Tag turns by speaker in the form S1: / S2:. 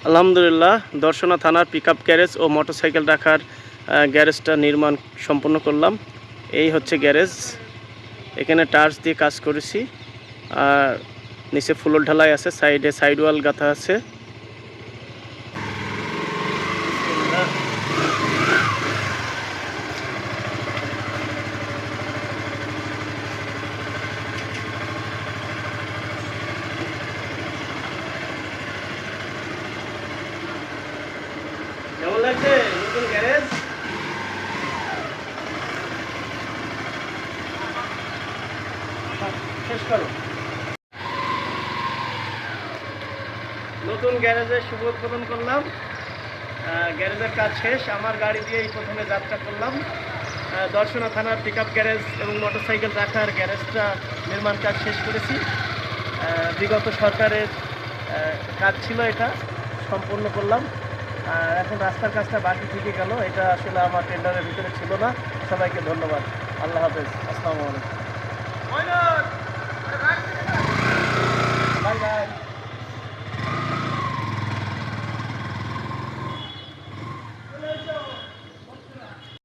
S1: আলহামদুলিল্লাহ, দর্শনা থানার pickup garage ও motorcycle রাখার গ্যারেজটা নির্মাণ সম্পন্ন করলাম। এই হচ্ছে গ্যারেজ। এখানে টার্চ দিয়ে কাজ করেছি, আর নিচে ফ্লোর ঢালাই আছে, সাইডে সাইড ওয়াল গাঁথা আছে। কেমন লাগছে নতুন গ্যারেজ? শেষ করো। নতুন গ্যারেজের শুভ উদ্বোধন করলাম। গ্যারেজের কাজ শেষ। আমার গাড়ি দিয়েই প্রথমে যাত্রা করলাম। দর্শনা থানার পিকআপ গ্যারেজ এবং মোটরসাইকেল রাখার গ্যারেজটা নির্মাণ কাজ শেষ করেছি। বিগত সরকারের কাজ ছিল, এটা সম্পূর্ণ করলাম। এখন রাস্তার কাজটা বাকি থেকে গেল, এটা আসলে আমার টেন্ডারের ভিতরে ছিল না। সবাইকে ধন্যবাদ। আল্লাহ হাফেজ। আসসালামু আলাইকুম।